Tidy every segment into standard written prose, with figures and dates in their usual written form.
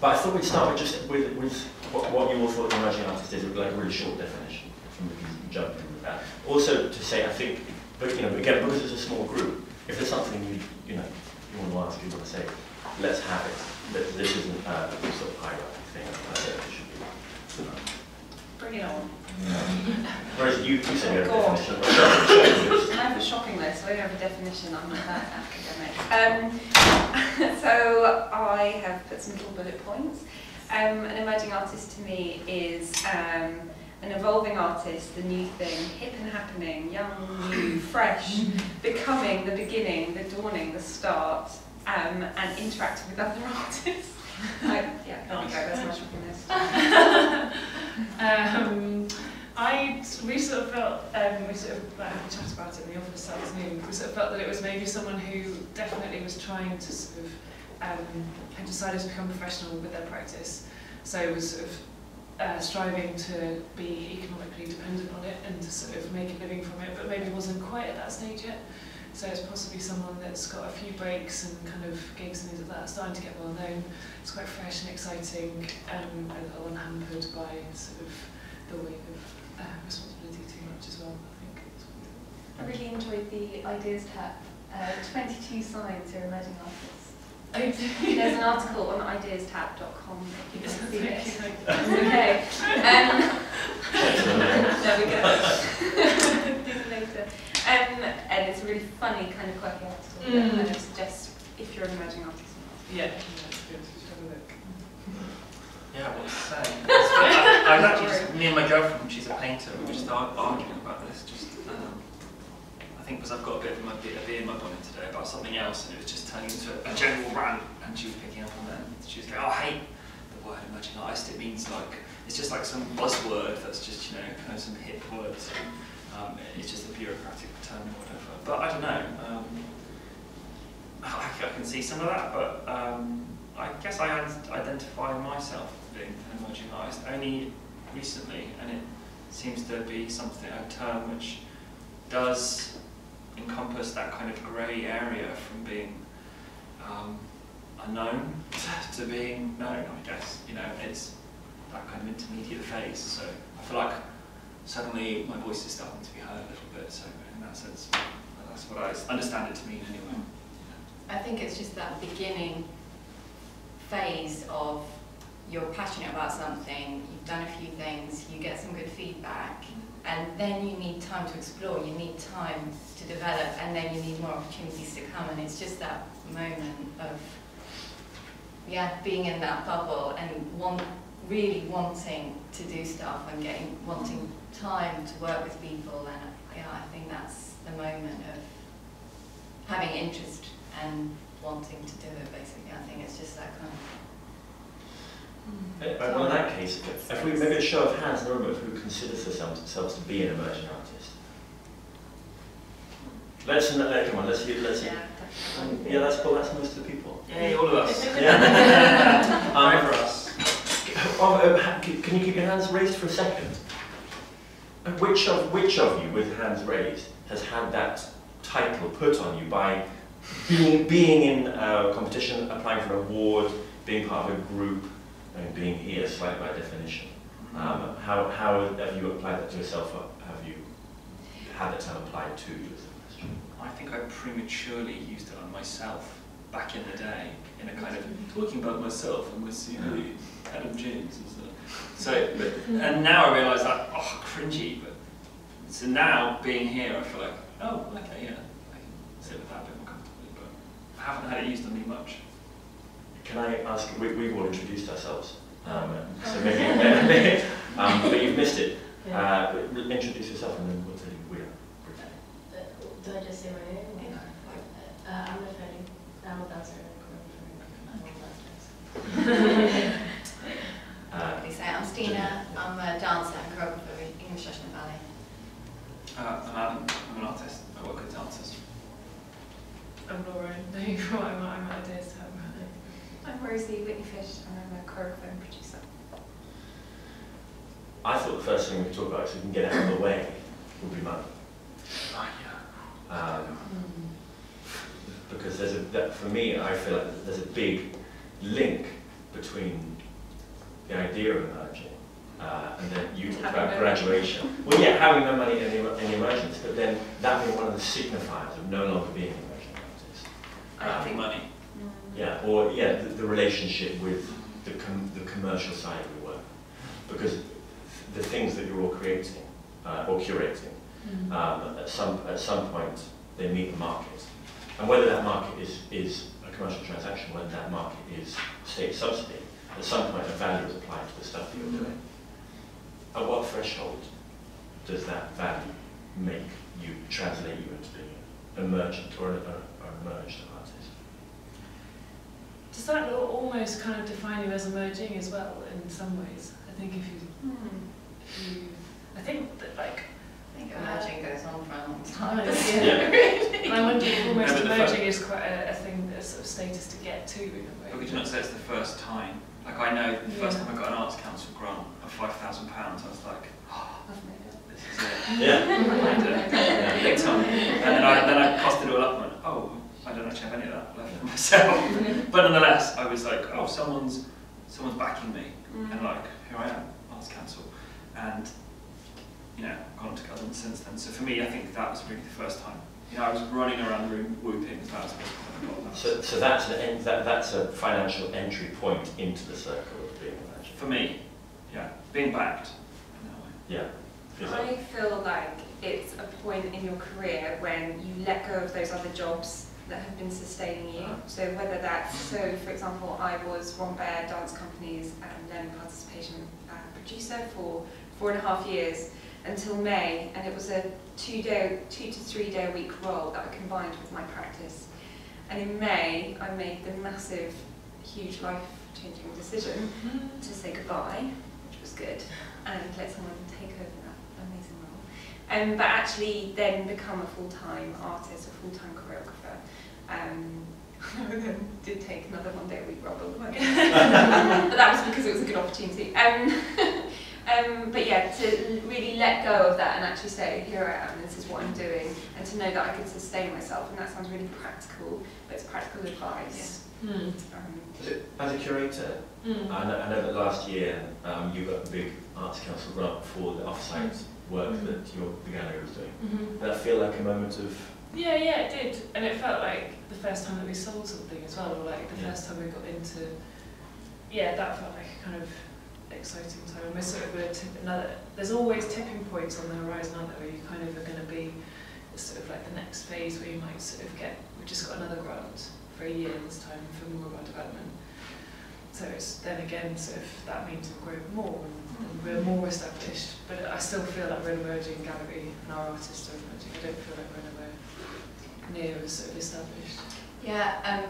But I thought we'd start with what you all thought the emerging artist is, like a really short definition, and we can jump in with that. Also to say, I think, but again, because it's a small group, if there's something you want to ask, you want to say, let's have it. This isn't a sort of hierarchy thing. It should be. Bring it on. Whereas you said you had a definition. I have a shopping list, so I don't have a definition. I'm not that academic. So I have put some little bullet points. An emerging artist to me is an evolving artist, the new thing, hip and happening, young, new, fresh, becoming the beginning, the dawning, the start, and interacting with other artists. There we go, that's my shopping list. We sort of felt, had a chat about it in the office this afternoon, we sort of felt that it was maybe someone who definitely was trying to sort of, had decided to become professional with their practice, so was sort of striving to be economically dependent on it and to sort of make a living from it, but maybe wasn't quite at that stage yet. So it's possibly someone that's got a few breaks and kind of gigs and things like that, starting to get well known. It's quite fresh and exciting, and a little unhampered by sort of the weight of responsibility too much as well, I think. I really enjoyed the IdeasTap 22 signs for emerging artists. There's an article on ideastap.com if you can see it. Okay. There we go. Later. And it's a really funny kind of quirky article that kind of suggests if you're an emerging artist or not. Yeah, that's good. Just have a look. Yeah, what to say? I was actually just, me and my girlfriend, she's a painter, we were just arguing about this. I think because I've got a bit of a bee in my bonnet today about something else, and it was just turning into a general rant, and she was picking up on that. She was going, "Oh, I hate the word emerging artist. It means like it's just like some buzzword that's just kind of some hip words. It's just a bureaucratic term or whatever." But I don't know. I can see some of that, but I guess I identify myself as being an emerging artist only recently, and it seems to be a term which does encompass that kind of grey area from being unknown to being known, I guess. It's that kind of intermediate phase. So I feel like suddenly my voice is starting to be heard a little bit. So in that sense, that's what I understand it to mean anyway. I think it's just that beginning phase of you're passionate about something, you've done a few things, you get some good feedback, and then you need time to explore, you need time to develop, and then you need more opportunities to come, and it's just that moment of being in that bubble and really wanting to do stuff and wanting time to work with people, and I think that's the moment of having interest and wanting to do it, basically. I think it's just that kind of... Well, in that case, if we maybe a show of hands in the room of who considers themselves to be an emerging artist. Come on, let's hear. That's most of the people. Yay, all of us. Yeah. For us. Can you keep your hands raised for a second? Which of you with hands raised has had that title put on you by being in a competition, applying for an award, being part of a group, and being here slightly by definition? How have you applied that to yourself, or have you had that term applied to you as a question? I think I prematurely used it on myself back in the day, in a kind of talking about myself and my CV, Adam James and stuff. And now I realise that, cringy, but so now being here I feel like, oh, okay, yeah, I can sit with that a bit more comfortably, but I haven't had it used on me much. Can I ask, we've all introduced ourselves, so maybe, but you've missed it. Introduce yourself and then we'll tell you who we are. Do I just say my name? I'm McFarlane. I'm a dancer and choreographer. I'm Stina. I'm a dancer and choreographer in English National Ballet. I'm Adam. I'm an artist. I work with dancers. I'm Laura. I'm at IdeasTap. I'm Rosie Whitney-Fish, and I'm a choreographer and producer. I thought the first thing we could talk about, so we can get out of the way, would be money. Because for me, I feel like there's a big link between the idea of emerging and then you talked about graduation. Well, yeah, having no money in emergence, but then that being one of the signifiers of no longer being an emerging artist. I think money. Yeah, or yeah, the relationship with the commercial side of your work, because the things that you're all creating or curating, at some point they meet the market, and whether that market is a commercial transaction, whether that market is state subsidy, at some point a value is applied to the stuff that you're doing. At what threshold does that value make you, translate you into being an emergent or an emerged artist? Does that almost kind of define you as emerging as well in some ways? I think if you I think that like emerging goes on for a long time. And I wonder if almost emerging is quite a thing, a sort of status to get to in a way. But could you not say it's the first time? Like I know the first time I got an Arts Council grant of £5,000, I was like, oh, this is it. Yeah. Big time. And then I cost it all up and went, oh, I don't actually have any of that left for myself. But nonetheless, I was like, oh, someone's backing me, and like, here I am, Arts Council, and you know, gone to government since then. So for me, I think that was really the first time. You know, I was running around the room whooping. That was the first time I got that. So that's a financial entry point into the circle of being emerging. For me, yeah, being backed. Yeah. I feel like it's a point in your career when you let go of those other jobs that have been sustaining you. So whether that's, so for example, I was Ron Bear Dance Company's learning participation producer for 4.5 years until May, and it was a 2 to 3 day a week role that I combined with my practice. And in May, I made the massive, huge life-changing decision to say goodbye, which was good, and let someone take over that amazing role. But actually then become a full-time artist, a full-time choreographer. I then did take another 1 day a week role, but that was because it was a good opportunity. But yeah, to really let go of that and actually say, here I am, this is what I'm doing, and to know that I could sustain myself, and that sounds really practical, but it's practical advice. As a curator, I know that last year you got a big Arts Council grant for the off-site work that the gallery was doing. Did that feel like a moment of... Yeah, it did, and it felt like the first time that we sold something as well, or like the first time we got into... Yeah, that felt like a kind of exciting time. And we're sort of there's always tipping points on the horizon, aren't there, where you kind of are going to be sort of like the next phase where you might sort of we've just got another grant for a year this time for more of our development. So it's then again sort of that means we'll grow more and we're more established. But I still feel like we're an emerging gallery and our artists are emerging. I don't feel like we're anywhere near as sort of established. Yeah,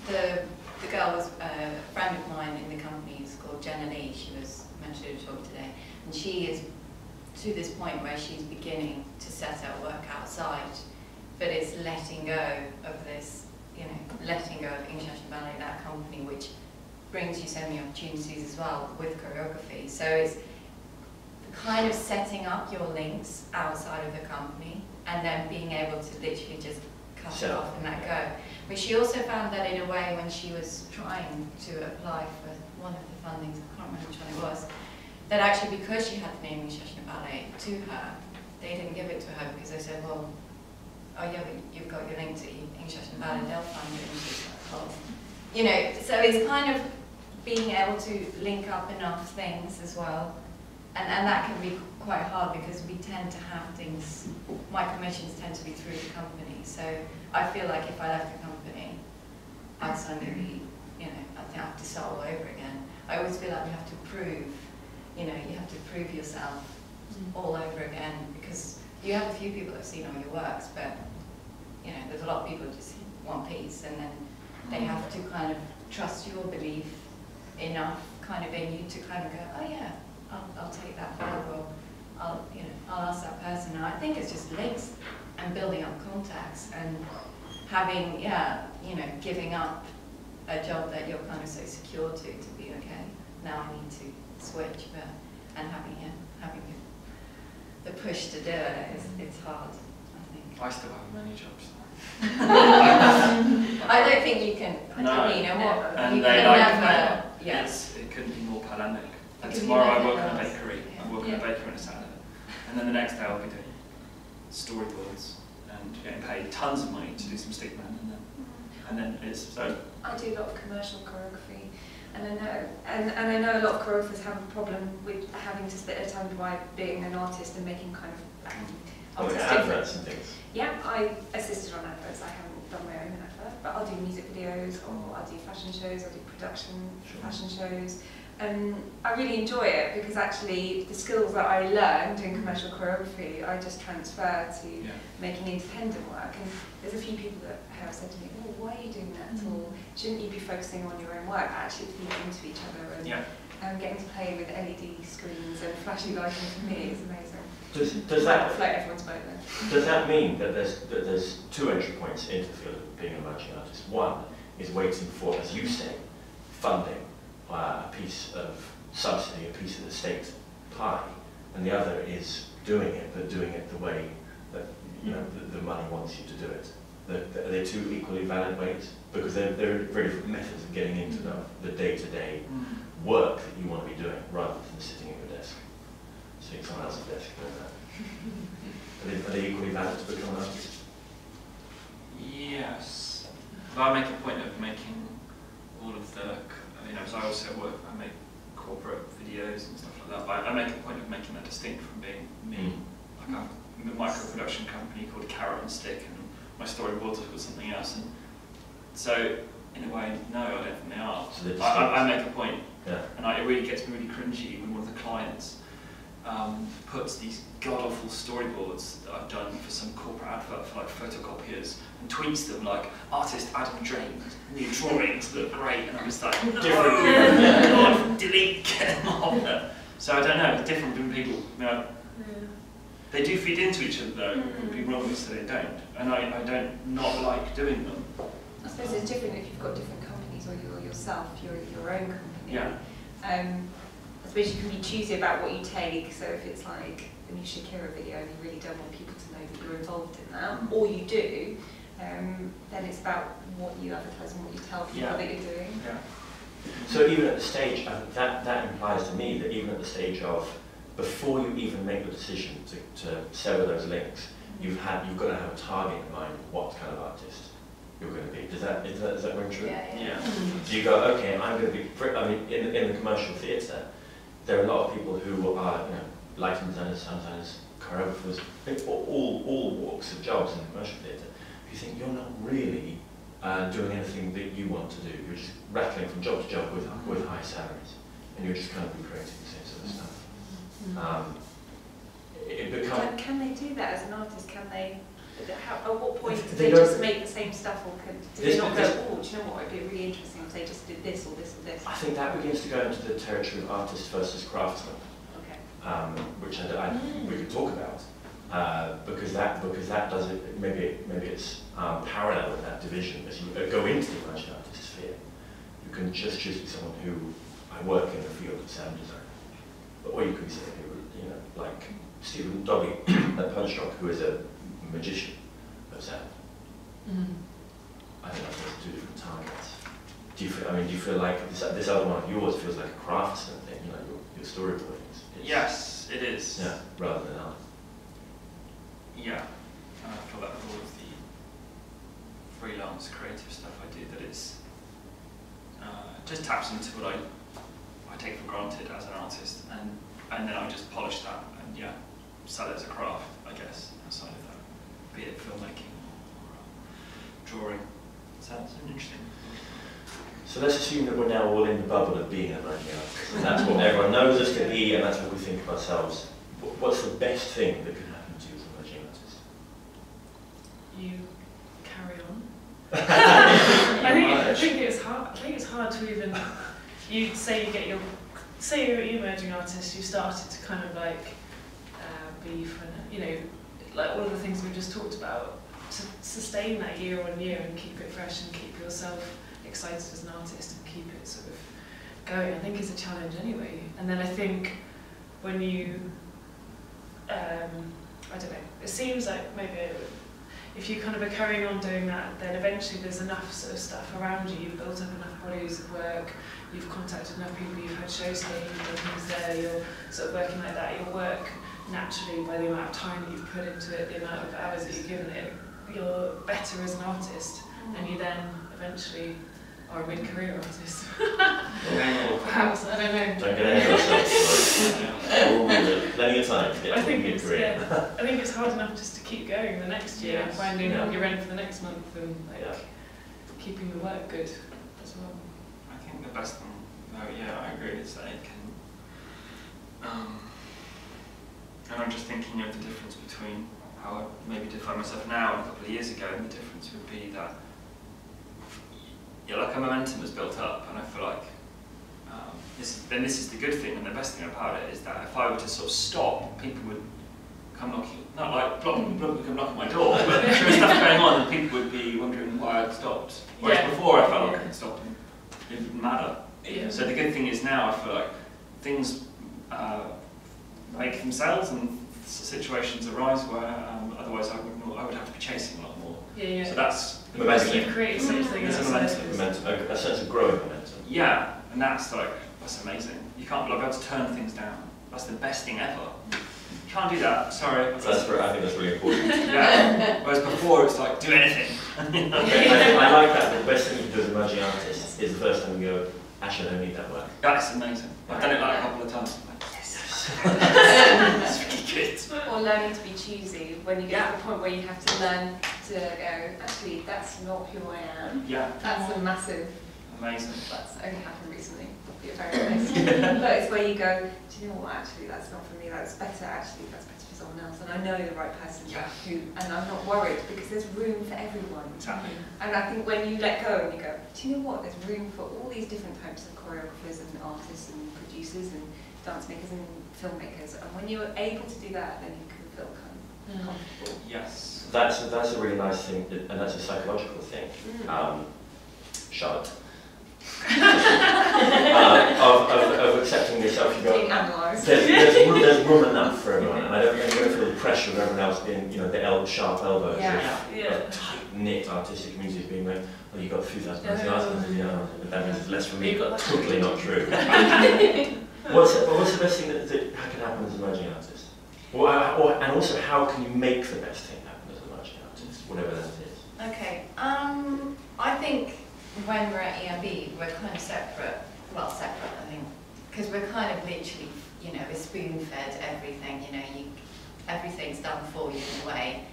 the girl was a friend of mine in the company. It's called Jenna Lee. She was mentioned in a talk today, and she is to this point where she's beginning to set out work outside, but it's letting go of this, letting go of English National Ballet, that company, which brings you so many opportunities as well with choreography. So it's kind of setting up your links outside of the company, and then being able to literally just cut it off and let go. But she also found that in a way when she was trying to apply for one of the fundings, I can't remember which one it was, that actually because she had the name English National Ballet to her, they didn't give it to her because they said, well, oh yeah, but you've got your link to English National Ballet, they'll find it. And she's like, oh. So it's kind of being able to link up enough things as well. And that can be quite hard because we tend to have things, my commissions tend to be through the company. So I feel like if I left the company, I'd suddenly be, I think I have to start all over again. I always feel like you have to prove, you have to prove yourself all over again, because you have a few people that have seen all your works, but, there's a lot of people who just see one piece, and then they have to kind of trust your belief enough kind of in you to kind of go, oh yeah, I'll take that forward, or I'll ask that person. And I think it's just links and building up contacts and having, giving up a job that you're kind of so secure to be okay. Now I need to switch, and having the push to do it it's hard, I think. I still have many jobs. I don't think you can. No. You know what? And You they can like never. it. Yeah. It couldn't be more pandemic. And Because you tomorrow I never work in a know. bakery. I work in a bakery on a Saturday. And then the next day I'll be doing storyboards and getting paid tons of money to do some stickman. And then it's so. I do a lot of commercial choreography, and I know a lot of choreographers have a problem with having to split their time by being an artist and making kind of artistic adverts and things. Yeah, I assisted on adverts. I haven't done my own advert, but I'll do music videos, or I'll do fashion shows, I'll do production fashion shows. I really enjoy it because actually the skills that I learned in commercial choreography I just transfer to making independent work. And there's a few people that have said to me, oh, why are you doing that? Or shouldn't you be focusing on your own work? Actually feeding into each other and getting to play with LED screens and flashy lighting for me is amazing. Does that float everyone's boat then? Does that mean that there's two entry points into the field of being an emerging artist? One is waiting for, as you say, funding, a piece of subsidy, a piece of the state pie, and the other is doing it, but doing it the way that the money wants you to do it. Are they two equally valid ways? Because they're very different methods of getting into the day-to-day work that you want to be doing, rather than sitting at your desk, sitting at someone else's desk doing that. Are they equally valid to become an artist? Yes. But I make a point of making all of the, so I also I make corporate videos and stuff like that, but I make a point of making that distinct from being me. Like I'm a micro-production company called Carrot and Stick, and my storyboards are called something else. And so, in a way, no, I don't think they are. So I make a point, and it really gets me really cringy when one of the clients puts these god-awful storyboards that I've done for some corporate advert for like photocopiers and tweets them like, artist Adam Drake, new drawings look great, and I'm just like, no, God, delete, get them off there. So I don't know, it's different from people. They do feed into each other though, people obviously they don't, and I don't not like doing them. I suppose it's different if you've got different companies or you're yourself, you're your own company. Yeah. I suppose you can be choosy about what you take, so if it's like the new Shakira video and you really don't want people to know that you're involved in that, or you do, then it's about what you advertise and what you tell people that you're doing. Yeah. So even at the stage, that implies to me that even at the stage of, before you even make the decision to sever those links, you've got to have a target in mind of what kind of artist you're going to be. Is that ring true? Yeah. So you go, okay, I'm going to be, in the commercial theatre, there are a lot of people who are, lighting designers, sound designers, choreographers, all walks of jobs in the commercial theatre. You think you're not really doing anything that you want to do. You're just rattling from job to job with high salaries, and you're just kind of recreating the same sort of stuff. It becomes. Can they do that as an artist? Can they? At what point do they just make the same stuff, or do they not go, oh, do you know what, it'd be really interesting if they just did this or this or this? I think that begins to go into the territory of artist versus craftsman, which we could talk about, because that does it. Maybe it's parallel with that division. As you go into the emerging artist sphere, you can just choose to be someone who I work in the field of sound design, or you could say, like Stephen Dobby at Punch Rock, who is a magician of sound. I think that's two different targets. Do you feel like this other one of yours feels like a craftsman thing? Your storyboarding. Yes, it is. Yeah, rather than art. Yeah, and I feel that with all of the freelance creative stuff I do, that it's just taps into what I take for granted as an artist, and then I just polish that and sell it as a craft, I guess, outside of that. Be it filmmaking or drawing. So that's interesting. So let's assume that we're now all in the bubble of being an emerging artist, and that's what everyone knows us to be, and that's what we think of ourselves. What's the best thing that can happen to you as an emerging artist? You carry on. I think it's hard. I think it's hard to even. You say you get say you're an emerging artist. You started to kind of like be from like all of the things we just talked about, to sustain that year on year and keep it fresh and keep yourself excited as an artist and keep it sort of going, I think is a challenge anyway. And then I think when you, I don't know, it seems like maybe if you kind of are carrying on doing that, then eventually there's enough sort of stuff around you, you've built up enough bodies of work, you've contacted enough people, you've had shows here, you've done things there, you're sort of working like that, your work naturally, by the amount of time that you've put into it, the amount of hours that you've given it, you're better as an artist, and you then eventually are a mid-career artist. Perhaps, I don't know. Don't get ahead of ourselves. Plenty of time to get to mid-career. Yeah, I think it's hard enough just to keep going the next year, and finding your rent for the next month, and like keeping the work good as well. I think the best thing, I agree, is that it can, and I'm just thinking of the difference between how I maybe define myself now and a couple of years ago, and the difference would be that, like a momentum has built up, and I feel like, this is the good thing, and the best thing about it is that if I were to sort of stop, people would come knocking, not like people come knocking my door, but there was stuff going on and people would be wondering why I'd stopped. Whereas before I felt like I could stop and it didn't matter. Yeah. So the good thing is now I feel like things make themselves and situations arise where otherwise I would have to be chasing a lot more. Yeah. So that's the Because best you've thing. created something It's a Momentum, a sense of growing momentum. Yeah, and that's amazing. You can't be able to turn things down. That's the best thing ever. You can't do that, sorry. I think that's really important. Yeah. Whereas before it's like, do anything. I like that. The best thing you can do as an emerging artist is the first time you go, actually I don't need that work. That's amazing. I've done it like a couple of times. That's really good. Or learning to be choosy when you get to the point where you have to learn to go, actually, that's not who I am. Yeah. That's a massive, Amazing. that's only happened recently, to be very honest. But it's where you go, do you know what, actually, that's not for me, that's better for someone else. And I know the right person and I'm not worried because there's room for everyone. Exactly. And I think when you let go and you go, do you know what, there's room for all these different types of choreographers and artists and producers and dance makers and filmmakers, and when you're able to do that, then you can feel kind of comfortable. Yes. That's a really nice thing, and that's a psychological thing. Charlotte. Of accepting yourself, you go, Being analysed. there's room enough for everyone, and I don't feel the pressure of everyone else being, the sharp elbows of tight-knit artistic communities being like, well, you've got 3,000 artists, but that means it's less for me. Totally not true. What's the best thing that can happen as an emerging artist? And also, how can you make the best thing happen as an emerging artist, whatever that is? Okay, I think when we're at EIB, we're kind of separate, I think, because we're kind of literally, we're spoon-fed everything, everything's done for you in a way.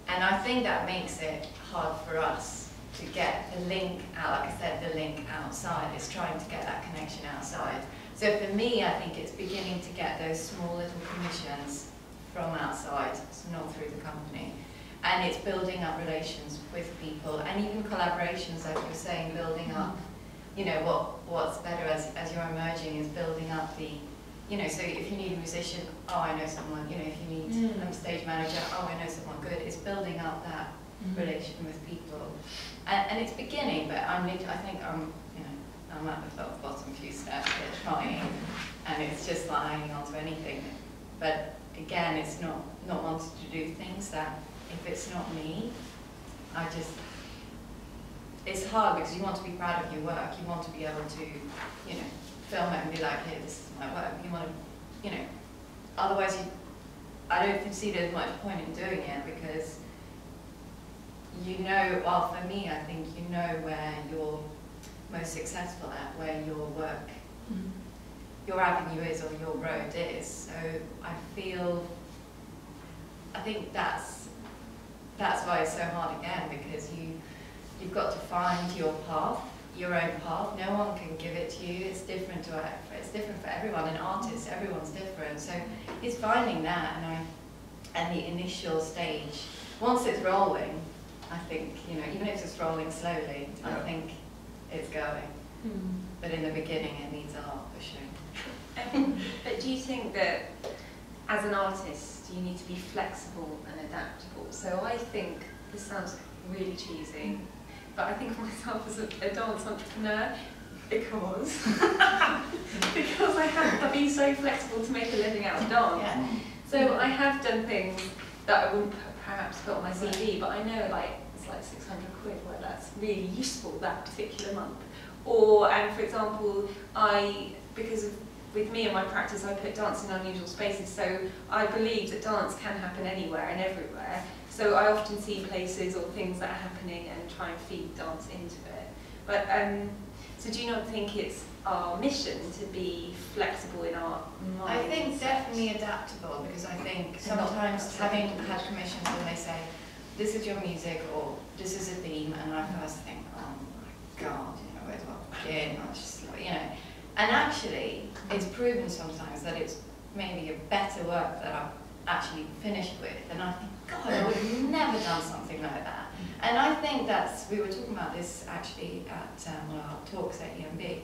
And I think that makes it hard for us to get the link out, like I said, the link outside. It's trying to get that connection outside. So for me, I think it's beginning to get those small little commissions from outside, so not through the company. And it's building up relations with people, and even collaborations, like you were saying, building up, what's better as you're emerging is building up the, so if you need a musician, oh, I know someone, if you need a stage manager, oh, I know someone good. It's building up that relation with people. And it's beginning, but I'm at the bottom few steps here trying, and it's just like hanging on to anything. But again, it's not wanting to do things that, if it's not me, it's hard because you want to be proud of your work, you want to be able to, film it and be like, hey, this is my work. You want to, otherwise I don't see there's much point in doing it because well, for me, I think where you're most successful at, where your work, your avenue is or your road is. So I think that's why it's so hard again, because you've got to find your path, your own path. No one can give it to you. It's different for everyone. An artist, everyone's different. So it's finding that, and the initial stage. Once it's rolling, I think even if it's rolling slowly, I think it's going. But in the beginning, it needs a lot of pushing. But do you think that as an artist, you need to be flexible and adaptable? So I think, this sounds really cheesy, but I think of myself as a dance entrepreneur because I have to be so flexible to make a living out of dance. Yeah. So I have done things that I wouldn't perhaps put on my CV, but I know like it's like 600 quid, where that's really useful that particular month. Or, for example, with me and my practice, I put dance in unusual spaces, so I believe that dance can happen anywhere and everywhere. So I often see places or things that are happening and try and feed dance into it. But so do you not think it's our mission to be flexible in our mindset? I think definitely adaptable, because I think sometimes having had commissions when they say, this is your music or this is a theme, and I first think, oh my God, where do I begin? I just, and actually it's proven sometimes that it's maybe a better work that I've actually finished with, and I think, God, I would have never done something like that. And I think we were talking about this actually at one of our talks at EMB.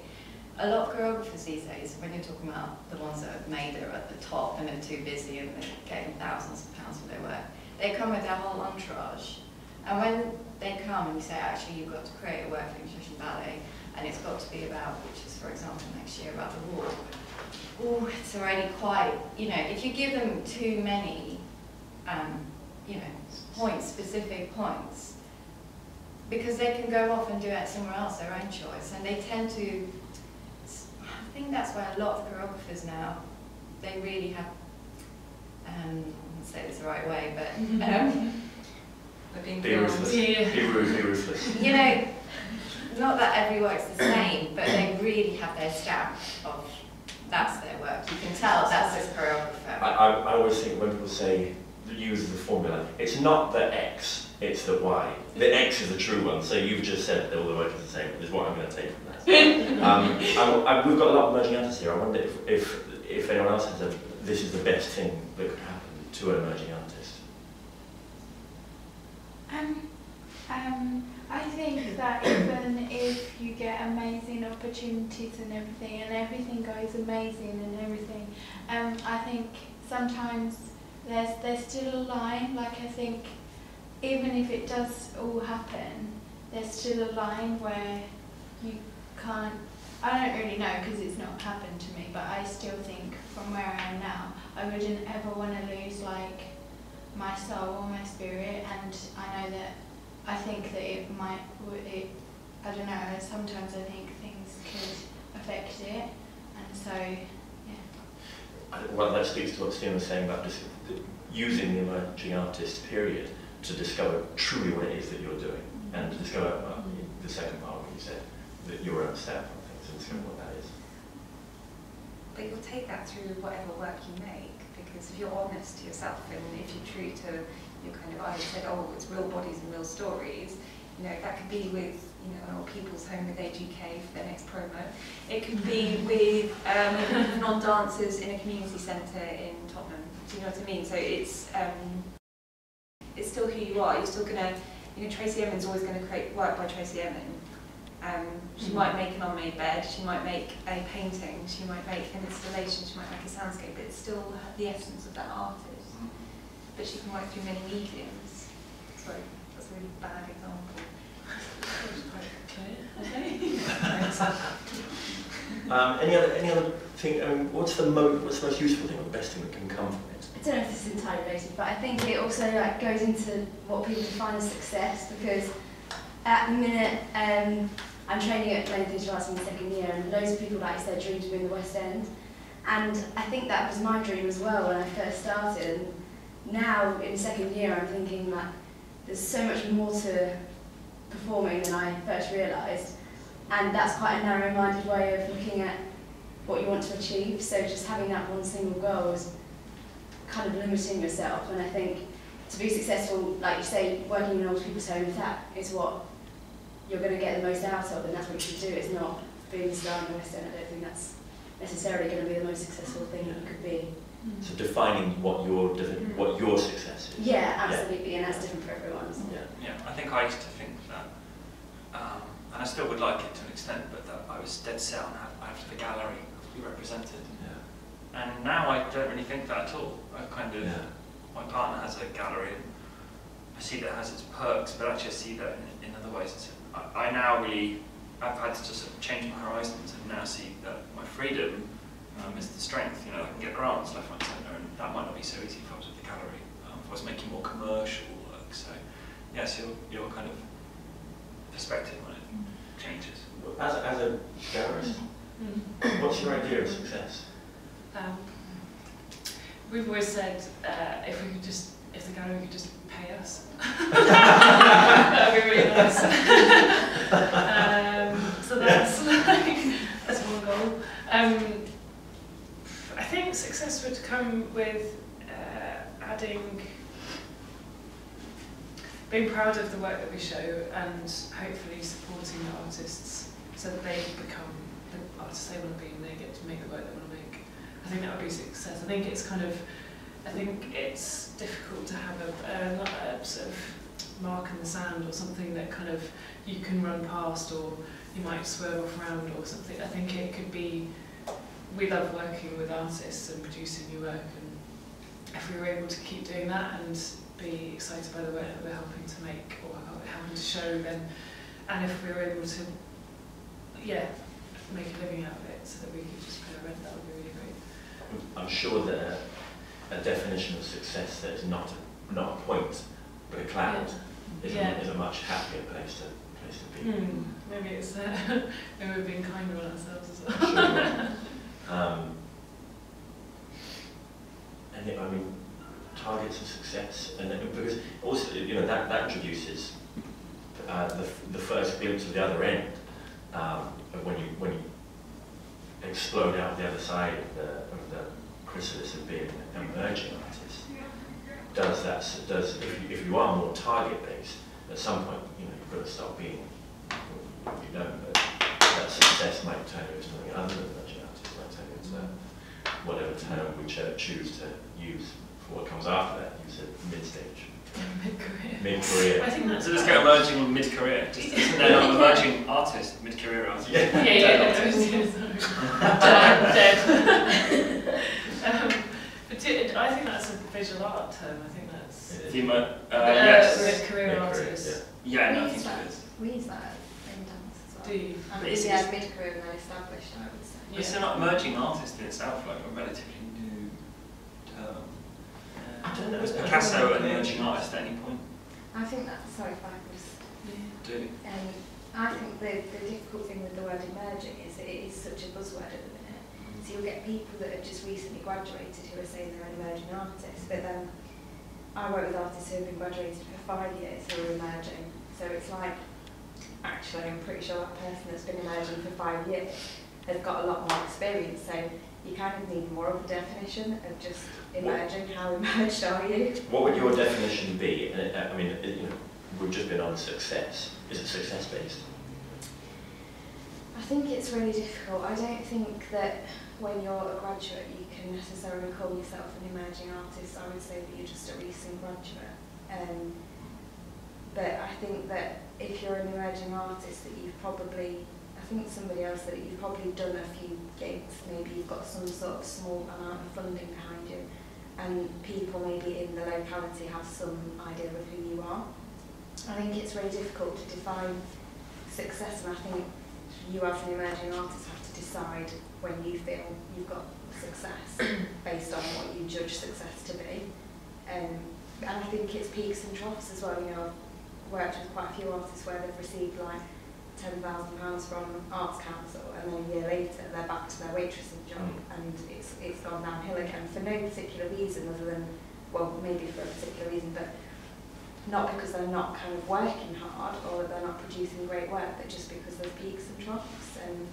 A lot of choreographers these days, when you're talking about the ones that have made it at the top and they're too busy and they're getting thousands of pounds for their work, they come with their whole entourage. And when they come and you say, actually, you've got to create a working session ballet, and it's got to be about, which is, for example, next year about the war, oh, it's already quite, if you give them too many, points, specific points, because they can go off and do it somewhere else, their own choice, and they tend to, I think that's why a lot of choreographers now, they really have, I wouldn't say this the right way, but be ruthless. Be ruthless. Not that every work's the same, but they really have their stamp of that's their work. You can tell that's this choreographer. I always think when people say use the formula, it's not the X, it's the Y. The X is the true one, so you've just said that all the work is the same, is what I'm going to take from that. We've got a lot of emerging artists here. I wonder if anyone else has this is the best thing that could happen to an emerging artist. I think that even if you get amazing opportunities and everything goes amazing and everything, I think sometimes there's still a line. Like, I think even if it does all happen, there's still a line where you can't. I don't really know because it's not happened to me, but I still think from where I am now, I wouldn't ever want to lose like my soul or my spirit, and I know that. I think that I don't know, sometimes I think things could affect it, and so, yeah. Well, that speaks to what Stina was saying about just using the emerging artist period to discover truly what it is that you're doing, and to discover, the second part when you said, that your own step on things, and discover what that is. But you'll take that through whatever work you make, because if you're honest to yourself and if you're true to your kind of I said, oh, it's real bodies and real stories. That could be with, an old people's home with Age UK for their next promo. It could be with non-dancers in a community centre in Tottenham. Do you know what I mean? So it's still who you are. You're still gonna, Tracy Emin's always gonna create work by Tracy Emin. She might make an unmade bed. She might make a painting. She might make an installation. She might make a soundscape. But it's still the essence of that artist. But she can work through many mediums. Sorry, that's a really bad example. Any other thing? What's the most useful thing or the best thing that can come from it? I don't know if this is entirely related, but I think it also goes into what people define as success, because at the minute I'm training at Ballet Theatre Arts in the second year, and loads of people, like I said, dream to be in the West End, and I think that was my dream as well when I first started. And now in second year I'm thinking like there's so much more to performing than I first realised, and that's quite a narrow-minded way of looking at what you want to achieve. So just having that one single goal is kind of limiting yourself, and I think to be successful, like you say, working in old people's homes, if that is what you're going to get the most out of, and that's what you should do. It's not being a star in the West End. I don't think that's necessarily going to be the most successful thing you could be. So defining what your success is. Yeah, absolutely, and that's different for everyone. So. Yeah, I think I used to think that, and I still would like it to an extent, but that I was dead set on I have the gallery to be represented. Yeah. And now I don't really think that at all. I kind of, my partner has a gallery, and I see that it has its perks, but actually I see that in other ways. I now really, I've had to sort of change my horizons and now see that my freedom is the strength. I can get grants left, right, and centre, and that might not be so easy if I was with the gallery. If I was making more commercial So yes, your kind of perspective on it changes. As a gallerist, what's your idea of success? We've always said if the gallery could just pay us, that would be really nice. So that's one goal. I think success would come with being proud of the work that we show and hopefully supporting the artists so that they become the artists they want to be and they get to make the work they want to make. I think that would be success. I think it's difficult to have a sort of mark in the sand or something that kind of you can run past or you might swerve off around or something. I think it could be, we love working with artists and producing new work, and if we were able to keep doing that and be excited by the work that we're helping to make or helping to show, then, and if we were able to, make a living out of it so that we could just pay our rent, that would be really great. I'm sure that a definition of success that is not a point but a cloud is a much happier place to be. Maybe it's maybe we're being kinder on ourselves as well. Sure. And I mean, targets of success, and because also that introduces the first glimpse of the other end of when you explode out the other side of the chrysalis of being an emerging artist. If you are more target based, at some point you've got to stop being but that success might turn you into something other than emerging artist. Might turn you into whatever term we choose to use for what comes after that. You said mid-stage. Mid-career. Mid-career. I think that's so let's go emerging mid-career. Isn't there an emerging artist, mid-career artist? Yeah. Dead. I think that's a visual art term. I think that's yes. Mid-career artist. Yeah, no, I think it is. We use that in dance as well. Do you? Mid-career and then established, I would say. It's not emerging artist in itself, like a relatively new term. I don't know. Was Picasso an emerging artist at any point? I think that's, sorry if I could just... Do. I think the difficult thing with the word emerging is that it is such a buzzword at the minute. So you'll get people that have just recently graduated who are saying they're an emerging artist, but then I work with artists who have been graduated for 5 years who are emerging. So it's like, actually, I'm pretty sure that person that's been emerging for 5 years has got a lot more experience. So you kind of need more of a definition of just emerging. How emerged are you? What would your definition be? I mean, we've just been on success. Is it success based? I think it's really difficult. I don't think that when you're a graduate you can necessarily call yourself an emerging artist. I would say that you're just a recent graduate. But I think that if you're an emerging artist, that you've probably, I think somebody else said that you've probably done a few gigs, maybe you've got some sort of small amount of funding behind you, and people maybe in the locality have some idea of who you are. I think it's really difficult to define success, and I think you as an emerging artist have to decide when you feel you've got success based on what you judge success to be. And I think it's peaks and troughs as well. I've worked with quite a few artists where they've received like £10,000 from Arts Council, and then a year later they're back to their waitressing job, and it's gone downhill again for no particular reason other than, well, maybe for a particular reason, but not because they're not kind of working hard or that they're not producing great work, but just because there's peaks and troughs. And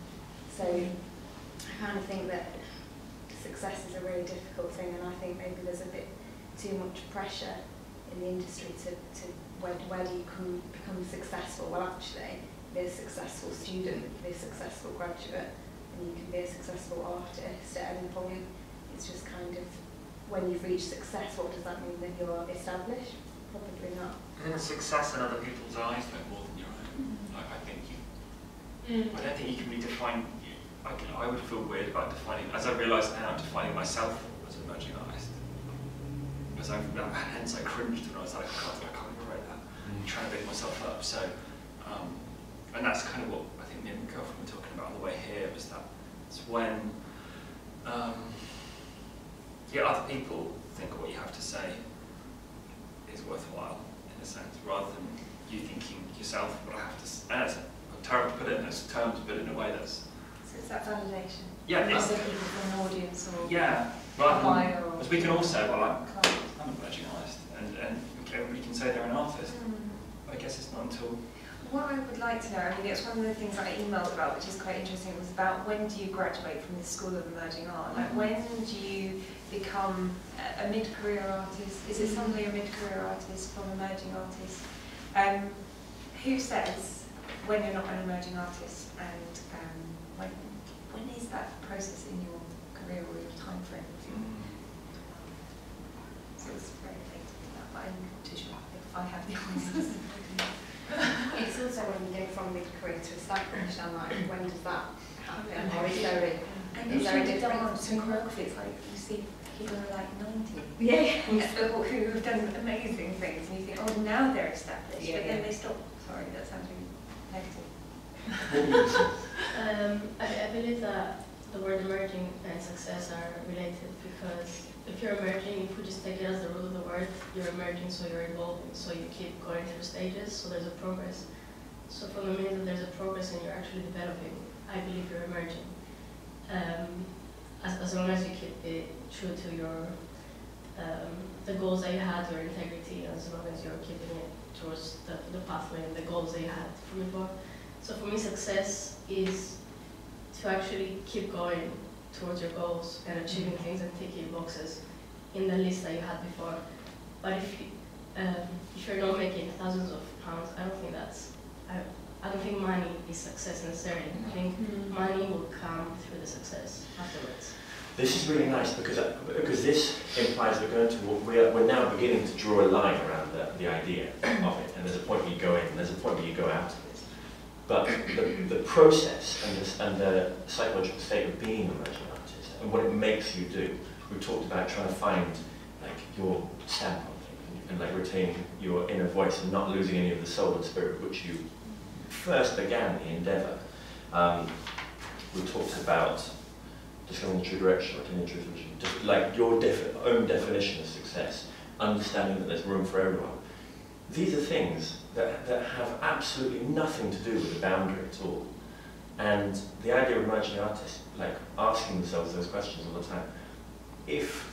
so I kind of think that success is a really difficult thing, and I think maybe there's a bit too much pressure in the industry to where do you become successful? Well, actually, be a successful student, be a successful graduate, and you can be a successful artist at any point. It's just kind of, when you've reached success, what does that mean? That you're established? Probably not. I think success in other people's eyes, though, more than your own. Like, I think I don't think you can really define. I would feel weird about defining, as I realise now, defining myself as an emerging artist. Because hence I cringed when I was like, I can't even write that. I'm trying to big myself up. So, and that's kind of what I think me and my girlfriend were talking about on the way here. Was that it's when other people think what you have to say is worthwhile in a sense, rather than you thinking yourself what I have to say. And it's terrible to put it in those terms, but in a way that's... So it's that validation. Yeah, From it's... other people, from an audience or... Yeah, rather buyer than... or... Because we can all say, well, client. I'm an emerging artist, and everybody can say they're an artist. But I guess it's not until... What I would like to know, I mean, it's one of the things that I emailed about, which is quite interesting, was about when do you graduate from the School of Emerging Art? Like, when do you become a mid-career artist? Is it suddenly a mid-career artist from emerging artist? Who says when you're not an emerging artist, and when is that process in your career or your time frame? So it's very related to that, but I'm not too sure if I have the answers. It's also when you go from mid-career to established, and like, when does that happen? Or is there a difference? And choreography, it's like you see people who are like 90. Yeah. Who have done amazing things, and you think, oh, now they're established, Yeah, but then yeah. they stop. Sorry, that sounds really negative. I believe that the word emerging and success are related, because if you're emerging, if we just take it as the root of the word, you're emerging, so you're evolving, so you keep going through stages, so there's a progress. So from the minute that there's a progress and you're actually developing, I believe you're emerging. As long as you keep it true to your the goals that you had, your integrity, as long as you're keeping it towards the pathway and the goals that you had from before. So for me, success is to actually keep going towards your goals and achieving things and ticking boxes in the list that you had before. But if you're not making thousands of pounds, I don't think money is success necessarily. I think money will come through the success afterwards. This is really nice because this implies we're now beginning to draw a line around the idea of it, and there's a point where you go in and there's a point where you go out of it. But the process and the psychological state of being an emerging artist and what it makes you do, we talked about trying to find like your stamp on things and like retaining your inner voice and not losing any of the soul and spirit with which you first began the endeavour. We talked about discovering the true direction, retaining the true vision, like your own definition of success, understanding that there's room for everyone. These are things that have absolutely nothing to do with the boundary at all. And the idea of emerging artists, like asking themselves those questions all the time. If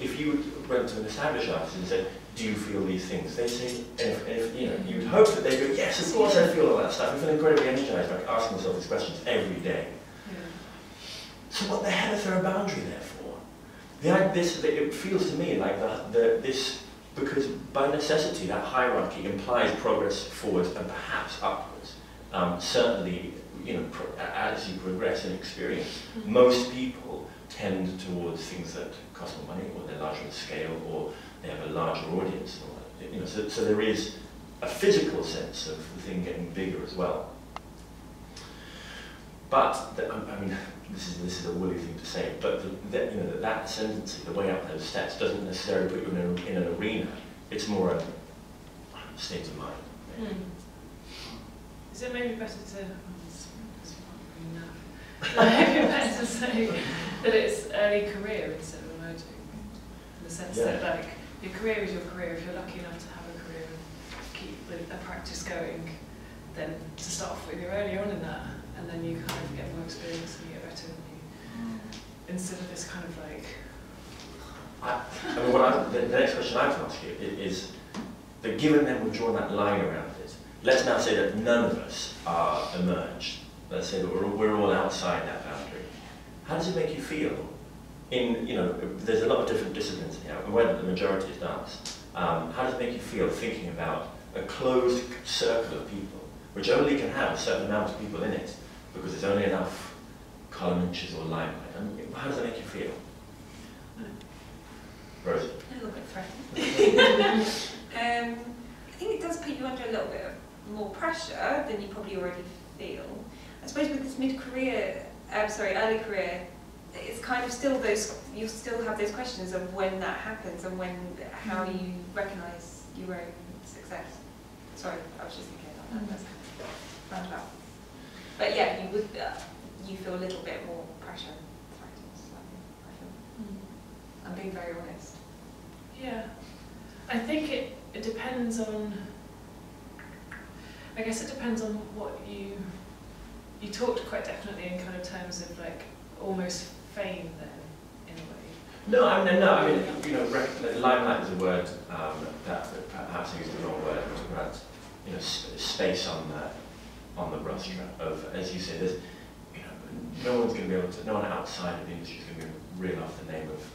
you went to an established artist and said, do you feel these things? They say, if you know, you'd hope that they go, yes, of course I feel all that stuff. I feel incredibly energized by asking myself these questions every day. So what the hell is there a boundary there for? It feels to me like this, because by necessity that hierarchy implies progress forwards and perhaps upwards. Certainly, you know, as you progress in experience, most people tend towards things that cost more money, or they're larger in scale, or they have a larger audience. Or, you know, so there is a physical sense of the thing getting bigger as well. But I mean, this is a woolly thing to say, but that ascendancy, the way up those steps, doesn't necessarily put you in an arena. It's more a state of mind. Is it maybe better to? Maybe better to say that it's early career instead of emerging, in the sense that like your career is your career. If you're lucky enough to have a career and keep a practice going, then to start off with, you're early on in that. And then you kind of get more experience and you get better, instead of this kind of like... I mean, the next question I have to ask you is that given then we've drawn that line around it, let's now say that none of us are emerged. Let's say that we're all outside that boundary. How does it make you feel? There's a lot of different disciplines here, and whether the majority is dance. How does it make you feel thinking about a closed circle of people, which only can have a certain amount of people in it, because there's only enough column inches or limelight? How does that make you feel? Rosie? A little bit threatened. I think it does put you under a little bit of more pressure than you probably already feel. I suppose with this early career, it's kind of still you still have those questions of when that happens and how you recognise your own success. Sorry, I was just thinking about that. That's roundabout. But yeah, you feel a little bit more pressure. I'm being very honest. Yeah, I think it depends depends on, I guess it depends on what you talked quite definitely in kind of terms of like almost fame then, in a way. No, I mean, you know, limelight is a word that perhaps I used the wrong word, but about, you know, space on the rostra of, as you say, there's, you know, no one's going to be able to, no one outside of the industry is going to be reel off the name of,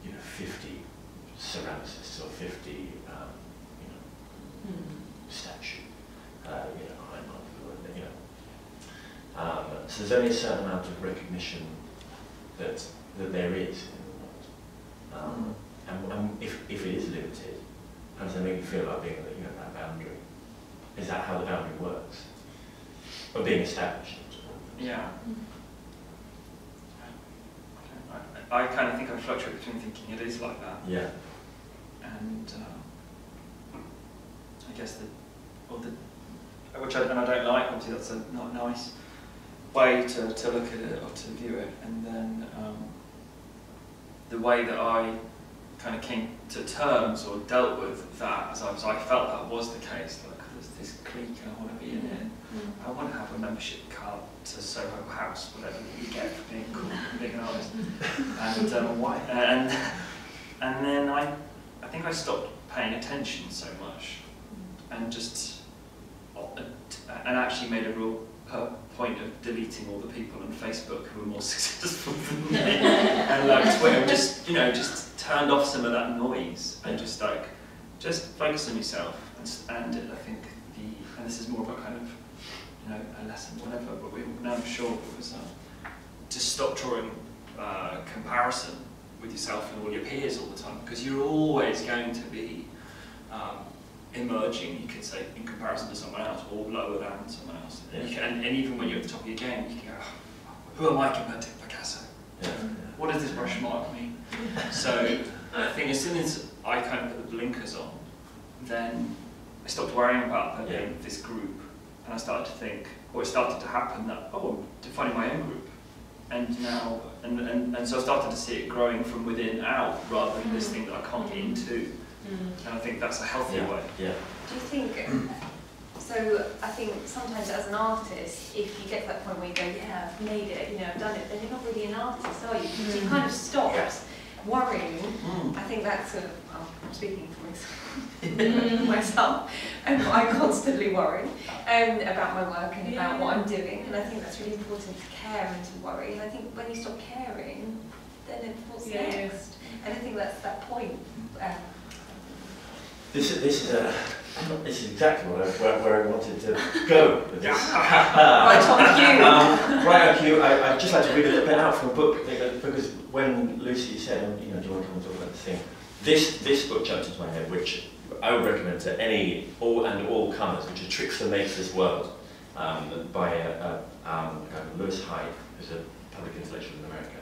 you know, 50 ceramicists or 50, you know, statue, you know, you know. So there's only a certain amount of recognition that there is in the world. And if it is limited, how does that make you feel about being, you know, that boundary? Is that how the boundary works? Or being established? Yeah. I kind of think I fluctuate between thinking it is like that. Yeah. And I guess which I don't like, obviously that's a not nice way to look at it or to view it. And then the way that I kind of came to terms or dealt with that, as I felt that was the case, like there's this clique and I want to be in it. I want to have a membership card to Soho House, whatever you get for being cool and being an artist. And then I think I stopped paying attention so much, and just and actually made a real point of deleting all the people on Facebook who were more successful than me, and like Twitter, just turned off some of that noise and just focus on yourself. And I think and this is more of a kind of, you know, a lesson, whatever, but we now I'm sure it was to stop drawing comparison with yourself and all your peers all the time, because you're always going to be emerging, you could say, in comparison to someone else, or lower than someone else. Yeah. And even when you're at the top of your game, you can go, who am I compared to Picasso? Yeah. What does this brush mark mean? So I think as soon as I kind of put the blinkers on, then I stopped worrying about there being this group, and I started to think, or it started to happen that, oh, I'm defining my own group. And now, and so I started to see it growing from within out, rather than this thing that I can't get into. And I think that's a healthier way. Yeah. Do you think, so I think sometimes as an artist, if you get to that point where you go, yeah, I've made it, you know, I've done it, then you're not really an artist, are you? Because you kind of stopped worrying. I think that's I'm speaking for myself. I constantly worry about my work and about what I'm doing, and I think that's really important to care and to worry. And I think when you stop caring, then what's next? And I think that's that point. This is exactly where I wanted to go with this. Right on cue. Right on cue. I'd just like to read a little bit out from a book, because when Lucy said, you know, do you want to come and talk about this thing? This book jumped into my head, which I would recommend to all comers, which is Tricks That Makes This World, by Lewis Hyde, who's a public intellectual in America.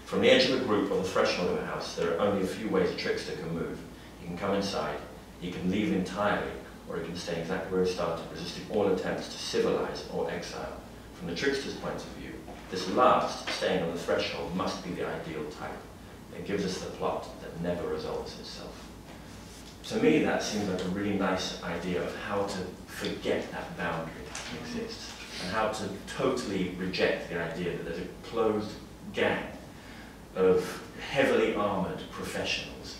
From the edge of a group on the threshold of a house, there are only a few ways a trickster can move. He can come inside, he can leave entirely, or he can stay exactly where he started, resisting all attempts to civilize or exile. From the trickster's point of view, this last, staying on the threshold, must be the ideal type. It gives us the plot that never resolves itself. To me, that seems like a really nice idea of how to forget that boundary that exists, and how to totally reject the idea that there's a closed gang of heavily armoured professionals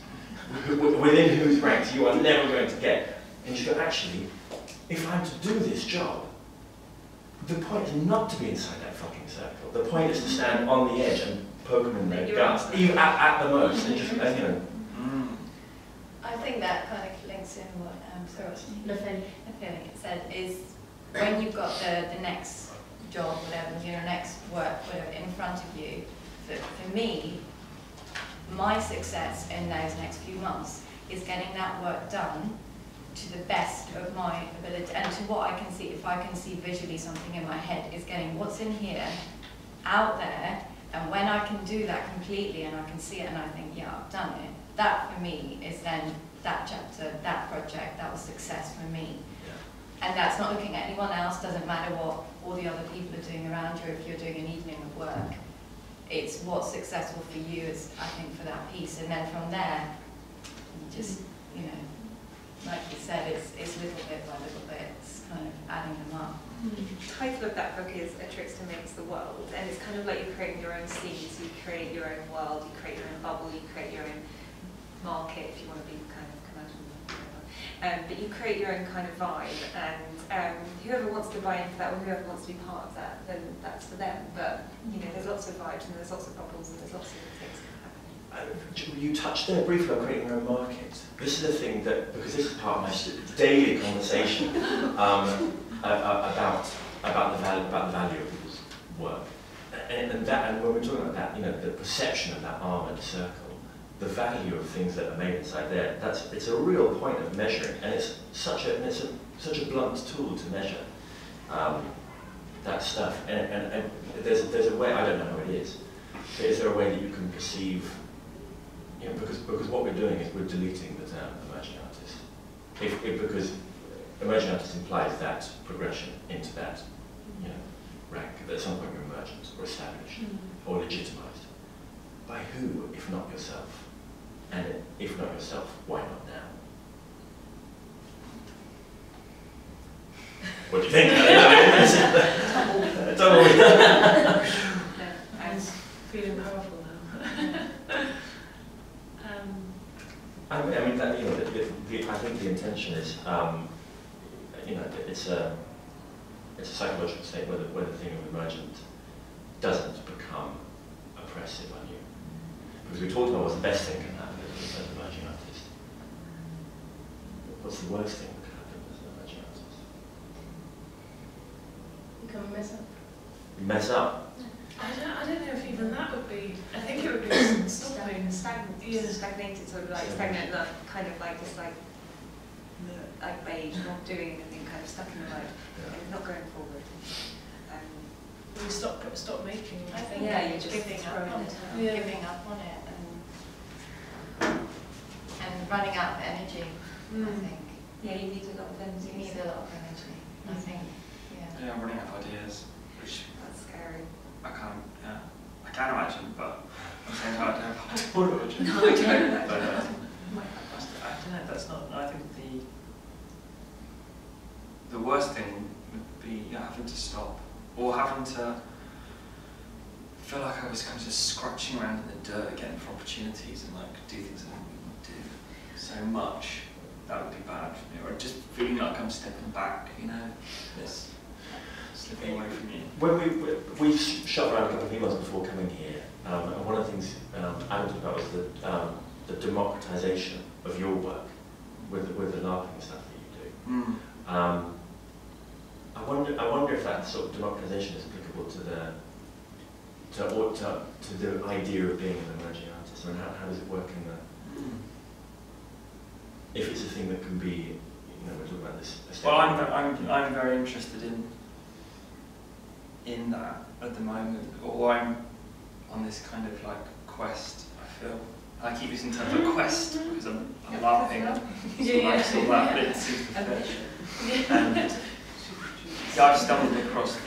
within whose ranks you are never going to get. And you go, actually, if I'm to do this job, the point is not to be inside that fucking circle. The point is to stand on the edge and poke them in their guts, even at the most, and just, you know. I think that kind of links in what Nathaniel said, is when you've got the next job, whatever, your next work, whatever, in front of you, for me, my success in those next few months is getting that work done to the best of my ability, and to what I can see. If I can see visually something in my head, is getting what's in here out there, and when I can do that completely and I can see it and I think, yeah, I've done it, that for me is then that chapter, that project, that was success for me. Yeah. And that's not looking at anyone else, doesn't matter what all the other people are doing around you, if you're doing an evening of work. It's what's successful for you, is, I think, for that piece. And then from there, you just, you know, like you said, it's little bit by little bit, it's kind of adding them up. The title of that book is A Trickster Makes the World, and it's kind of like you're creating your own scenes, you create your own world, you create your own bubble, you create your own market, if you want to be kind of commercial. But you create your own kind of vibe, and whoever wants to buy into that or whoever wants to be part of that, then that's for them. But you know, there's lots of vibes and there's lots of bubbles and there's lots of things happening. You touched there briefly on creating your own market. This is the thing that, because this is part of my daily conversation about the value of people's work, and when we're talking about that, you know, the perception of that armoured circle, the value of things that are made inside there, it's a real point of measuring, and it's such a blunt tool to measure that stuff. And there's a way, I don't know how it is, but is there a way that you can perceive, you know, because what we're doing is we're deleting the term emerging artist, because emerging artist implies that progression into that, you know, rank. At some point you're emergent or established or legitimised. By who, if not yourself? And if not yourself, why not now? What do you think? I'm feeling powerful now. I mean, that, you know, I think the intention is, you know, it's a psychological state where the thing of emergent doesn't become oppressive on you. Because we talked about what's the best thing can happen as an emerging artist. What's the worst thing that can happen as an emerging artist? You can mess up. You mess up. I don't know if even that would be. I think it would be stopping. Stagnated, sort of like stagnant, kind of like just like beige, not doing anything, kind of stuck in the mud, and not going forward. You stop making. I think yeah, you're just giving up on it, Yeah. giving up on it, and running out of energy. I think Yeah, you need a lot of energy. you need a lot of energy. I think, yeah. Yeah, I'm running out of ideas, which That's scary. I can't, yeah, I can imagine, but I'm saying I don't have No, I don't know. But, Might have I don't know, that's not, I think the worst thing would be having to stop, or having to feel like I was kind of just scratching around in the dirt again for opportunities and like do things I don't want to do so much. That would be bad for me, or just feeling like I'm stepping back, you know, this slipping away from you. When we shot around a couple of emails before coming here, and one of the things Adam talked about was the democratization of your work with the LARPing stuff that you do. I wonder if that sort of democratization is applicable to the idea of being an emerging artist, and how does it work in the if it's a thing that can be, you know, we're talking about this. Well, I'm very interested in that at the moment, or I'm on this kind of like quest. I feel I keep using terms like quest because I'm laughing. All that bit seems to fit. And yeah, I've stumbled across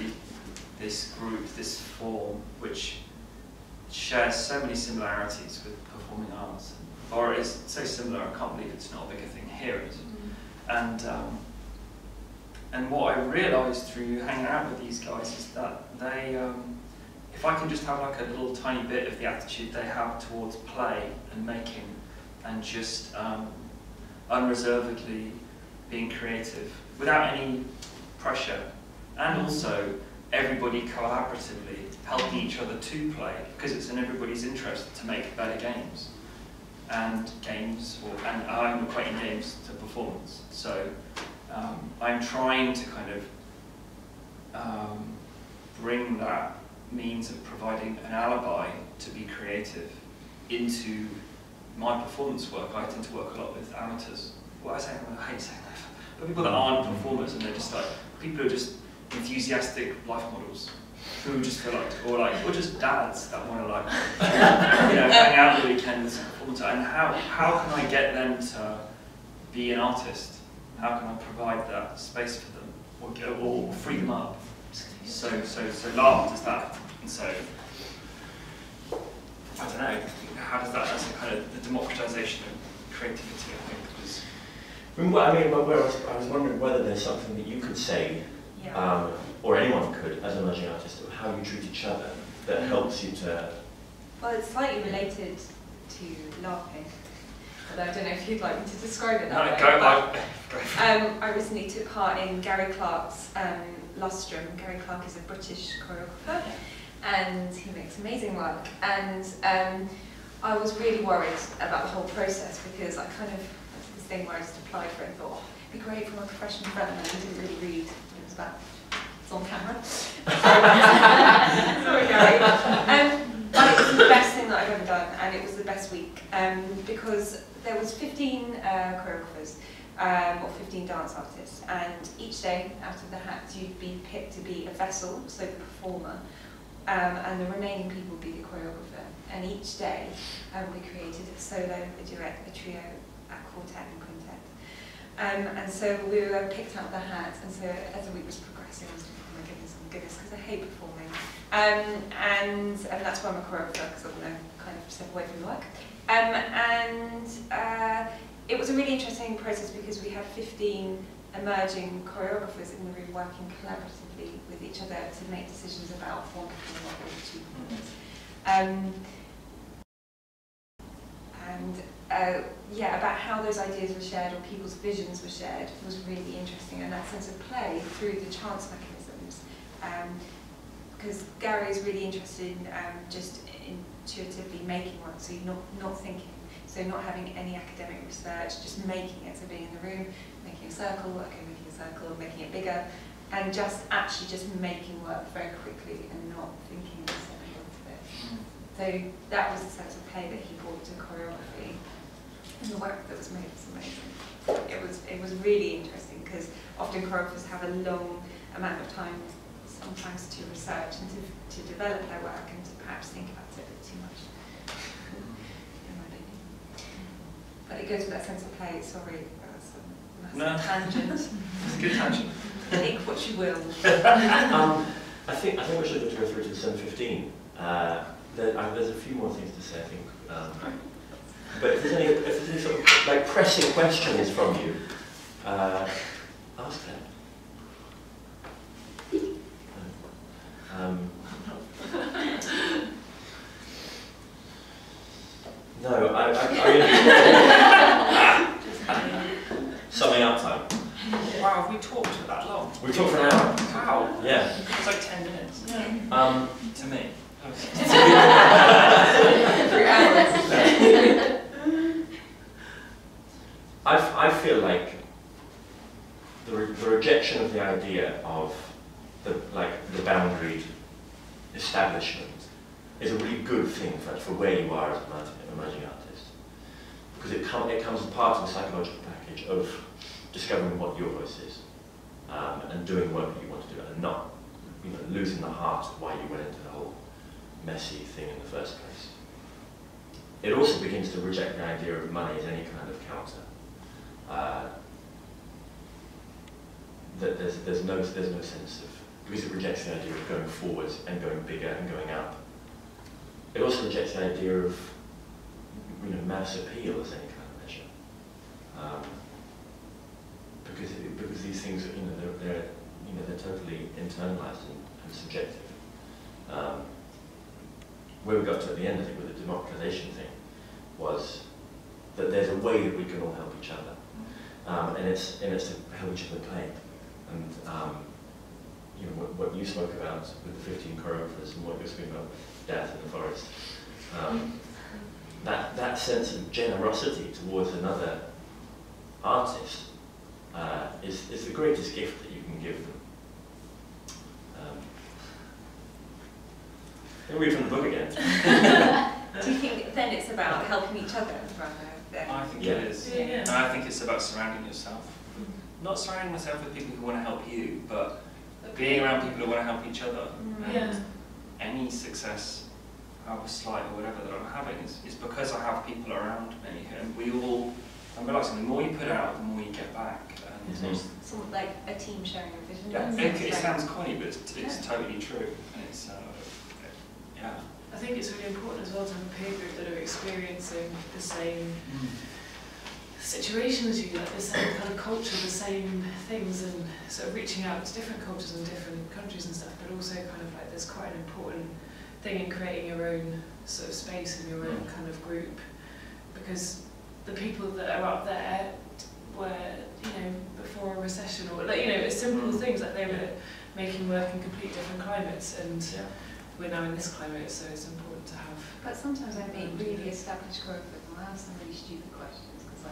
this group, this form, which shares so many similarities with performing arts, or is so similar. I can't believe it's not a bigger thing. Here it is. And what I realised through hanging out with these guys is that they, if I can just have like a little tiny bit of the attitude they have towards play and making, and just unreservedly being creative without any pressure, and also everybody collaboratively helping each other to play, because it's in everybody's interest to make better games. And I'm equating games to performance. So I'm trying to kind of bring that means of providing an alibi to be creative into my performance work. I tend to work a lot with amateurs. Well, I hate saying that, but people that aren't performers, and they're just like, people who are just enthusiastic life models who just feel like, or just dads that want to like, hang out the weekend with some performance. And how can I get them to be an artist? How can I provide that space for them, or free them up? So LARP does that, and so I don't know. How does that? That's a kind of the democratization of creativity, I think, was. I was wondering whether there's something that you could say, Yeah. or anyone could, as an emerging artist, of how you treat each other that helps you to. Well, it's slightly related to laughing. Although I don't know if you'd like me to describe it that way. I recently took part in Gary Clark's Lustrum. Gary Clark is a British choreographer, and he makes amazing work. And I was really worried about the whole process because I kind of did this thing where I just applied for it and thought, oh, it'd be great for my professional development. I didn't really read what it was about. It's on camera. Sorry, Gary. But it was the best thing that I've ever done, and it was the best week because there was 15 choreographers or 15 dance artists, and each day out of the hat you'd be picked to be a vessel, so the performer, and the remaining people would be the choreographer. And each day we created a solo, a duet, a trio, a quartet and quintet. And so we were picked out of the hat, and so as the week was progressing I was like, oh my goodness, because I hate performing. And that's why I'm a choreographer, because I want to kind of step away from work. It was a really interesting process because we had 15 emerging choreographers in the room working collaboratively with each other to make decisions about one performer or two performers. About how those ideas were shared or people's visions were shared was really interesting, and that sense of play through the chance mechanisms. Because Gary is really interested in just intuitively making work, so you're not thinking, so not having any academic research, just making it, so being in the room, making a circle, okay, making a circle, making it bigger, and just making work very quickly and not thinking necessarily of it. So that was the sense of play that he brought to choreography, and the work that was made was amazing. It was really interesting because often choreographers have a long amount of time sometimes to research and to develop their work and to perhaps think about it a bit too much, in my opinion. But it goes with that sense of play. Sorry, that's a massive tangent. It's a good tangent. Take what you will. I think we should go through to 7:15. There's a few more things to say, I think. But if there's any sort of like pressing questions from you, ask them. No, I summing up time. Wow, have we talked for that long? We talked for an hour. Wow. Yeah. It's like 10 minutes. Yeah. To me. 3 hours. I feel like the rejection of the idea of the boundaried establishment is a really good thing for where you are as an emerging artist, because it comes as part of the psychological package of discovering what your voice is and doing work that you want to do, and not losing the heart of why you went into the whole messy thing in the first place. It also begins to reject the idea of money as any kind of counter. That there's no sense of, because it rejects the idea of going forwards and going bigger and going up. It also rejects the idea of mass appeal as any kind of measure, because these things they're totally internalized and subjective. Where we got to at the end, I think, with the democratization thing, was that there's a way that we can all help each other, and it's to help each other play. And what you spoke about with the 15 choreographers and what you're speaking about with Death in the Forest, that sense of generosity towards another artist is the greatest gift that you can give them. I'll read from the book again. Do you think then it's about helping each other rather than? I think Yeah. it is. Yeah. And I think it's about surrounding yourself. Not surrounding myself with people who want to help you, but being around people who want to help each other. And Yeah. any success, however slight or whatever that I'm having, is because I have people around me. And we all, I'm realising the more you put out, the more you get back. And Something like a team sharing a vision. it sounds corny, but it's totally true. And it's, yeah. I think it's really important as well to have a peer group that are experiencing the same situations, you like the same kind of culture, the same things, and sort of reaching out to different cultures and different countries and stuff, but also kind of like there's quite an important thing in creating your own sort of space and your own kind of group, because the people that are up there were, you know, before a recession, or like, you know, it's simple things like they were making work in completely different climates, and we're now in this climate, so it's important to have. But sometimes I meet really established choreographers and I ask some really stupid questions, because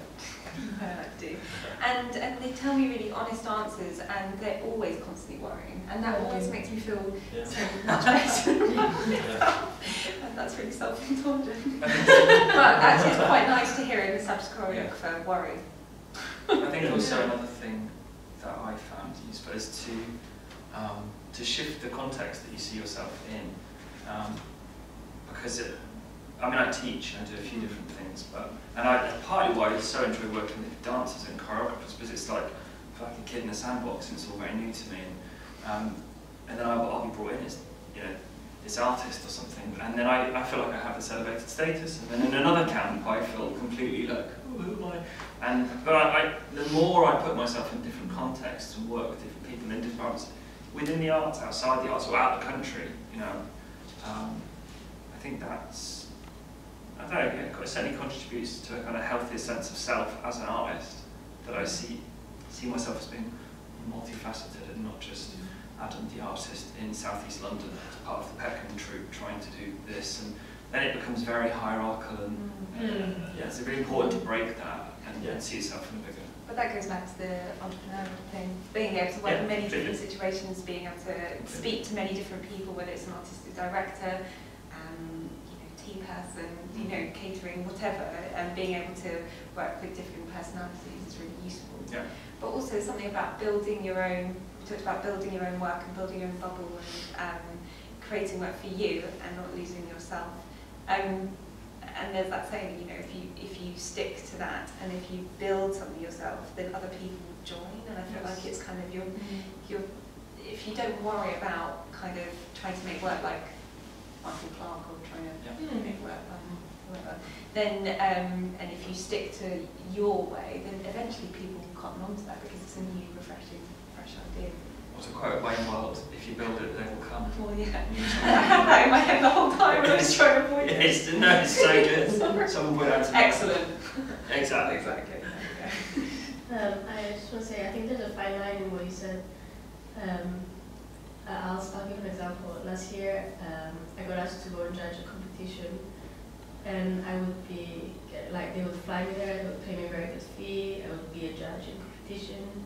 I do. And they tell me really honest answers, and they're always constantly worrying, and that always makes me feel so much better about myself. And that's really self-indulgent. But actually it's quite nice to hear an established choreographer worry. I think also another thing that I found useful is to shift the context that you see yourself in, because I mean, I teach and I do a few different things, and partly why I so enjoy working with dancers and choreographers, because it's like a kid in a sandbox, and it's all very new to me, and then I'll be brought in as, you know, this artist or something, and then I feel like I have this elevated status, and then in another camp I feel completely like, oh, who am I? But the more I put myself in different contexts and work with different people in different arts, within the arts, outside the arts, or out the country, you know, I think that's, I don't know, it certainly contributes to a kind of healthier sense of self as an artist, that I see myself as being multifaceted and not just Adam the artist in southeast London as part of the Peckham troupe trying to do this, and then it becomes very hierarchical, and it's really important to break that and see yourself in a bigger. But that goes back to the entrepreneurial thing, being able to work in many different situations, being able to speak to many different people, whether it's an artistic director, you know, tea person, you know, catering, whatever, and being able to work with different personalities is really useful. Yeah. But also something about building your own. We talked about building your own work and building your own bubble, and creating work for you and not losing yourself. And there's that saying, you know, if you stick to that and if you build something yourself, then other people will join. And I feel like it's kind of your if you don't worry about kind of trying to make work like Michael Clark or trying to make work like whatever, then and if you stick to your way, then eventually people will cotton on to that because it's a new, refreshing, fresh idea. What's a quote by Wild? If you build it, they will come. Well, yeah. I had that in my head the whole time when I was trying to avoid it. It's so good. Someone put out to me. Excellent. Exactly. I just want to say, I think there's a fine line in what you said. I'll give an example. Last year, I got asked to go and judge a competition, and I would be, like, they would fly me there, they would pay me a very good fee, I would be a judge in competition.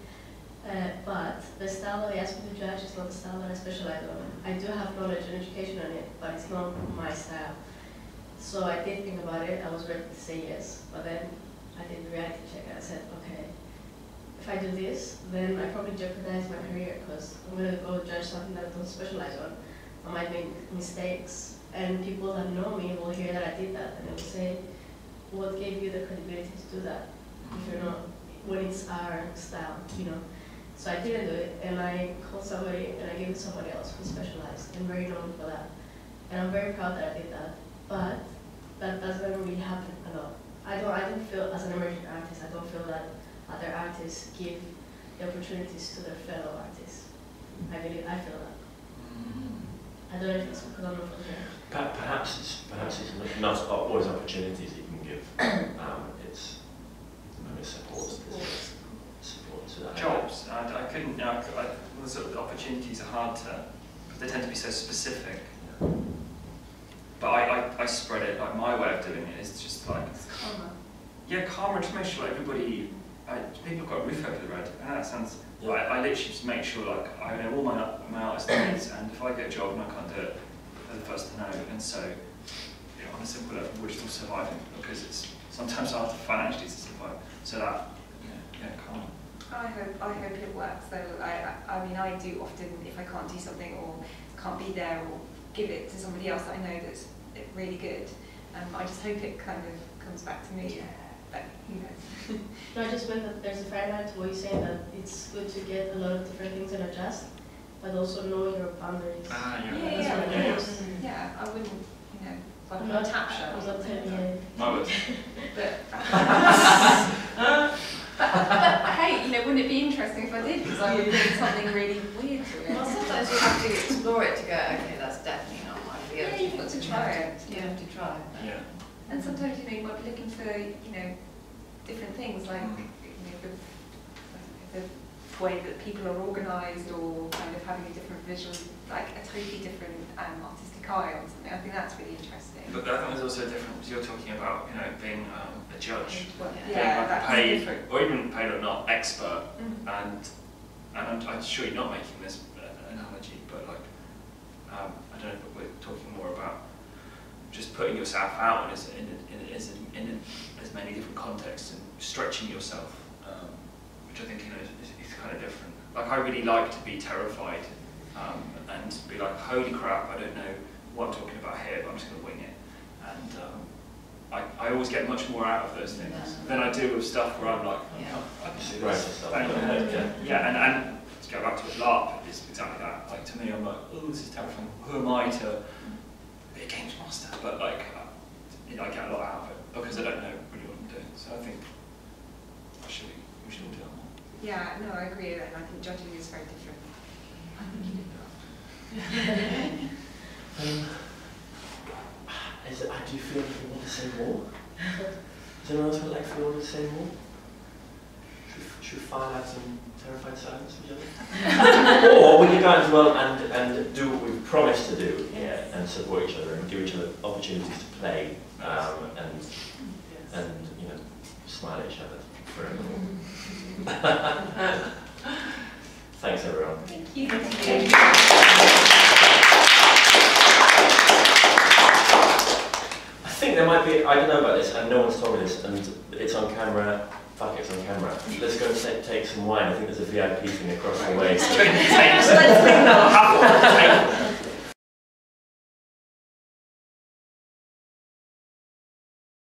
But the style that they asked me to judge is not the style that I specialize on. I do have knowledge and education on it, but it's not my style. So I did think about it, I was ready to say yes, but then I did the reality check and I said, okay, if I do this, then I probably jeopardize my career because I'm going to go judge something that I don't specialize on. I might make mistakes, and people that know me will hear that I did that, and they will say, what gave you the credibility to do that if you're not, when it's our style, you know? So I didn't do it, and I called somebody and I gave it to somebody else who specialized and very known for that. And I'm very proud that I did that, but that doesn't really happen a lot. I don't feel, as an emerging artist, I don't feel that other artists give the opportunities to their fellow artists. I feel that. I don't know if it's because I'm not from here. Perhaps it's not always opportunities you can give. It's support to that. Jobs. I couldn't. The sort of opportunities are hard to. They tend to be so specific. But I spread it. Like my way of doing it is just like. Karma. Yeah, karma to make sure everybody. People have got a roof over their head. And that sounds. Yeah. I literally just make sure like I know all my artist needs, and if I get a job and I can't do it, they're the first to know. And so, you know, on a simple level, we're still surviving because it's sometimes hard financially to survive. So that, karma. I hope it works though. I mean, I do often, if I can't do something or can't be there or give it to somebody else that I know that's really good, I just hope it kind of comes back to me. But who knows? No, I just meant that there's a fine line to what you're saying, that it's good to get a lot of different things and adjust, but also know your boundaries. Yeah, I wouldn't, like a tap show. I was not telling you. I would. But I But hey, you know, wouldn't it be interesting if I did? Because I would bring something really weird to it. Well, sometimes you have to explore it to go, okay, that's definitely not my field. Yeah, you've got to try it. You have to try it. Yeah. And sometimes, you know, you might be looking for, you know, different things, like, you know, the way that people are organised, or kind of having a different visual, like a totally different artistic eye on something. I think that's really interesting. But I think there's also a difference. You're talking about, you know, being a judge, Well, being yeah, like a that's paid, different. or even paid or not, expert. Mm. And I'm sure you're not making this analogy, but like, I don't know, but we're talking more about just putting yourself out in as many different contexts and stretching yourself, which I think, you know, is kind of different. Like, I really like to be terrified and be like, holy crap, I don't know what I'm talking about here, but I'm just going to wing it. And I always get much more out of those things than I do with stuff where I'm like, oh, I can do this. And to go back to a LARP, it's exactly that. Like, to me, I'm like, oh, this is terrifying. Who am I to be a games master? But like, you know, I get a lot out of it because I don't know really what I'm doing. So I think we should all do that more. Yeah, no, I agree, and I think judging is very different. I think you did that. Do you feel like you want to say more? Does anyone else feel like to say more? Should we file out some terrified silence for each other? Or we can go out as well and do what we've promised to do here and support each other and give each other opportunities to play and you know, smile at each other forever. Thanks everyone. Thank you. I think there might be, I don't know about this, and no one's told me this, and it's on camera. Fuck, it's on camera. Let's go and take some wine. I think there's a VIP thing across the way. Let's bring that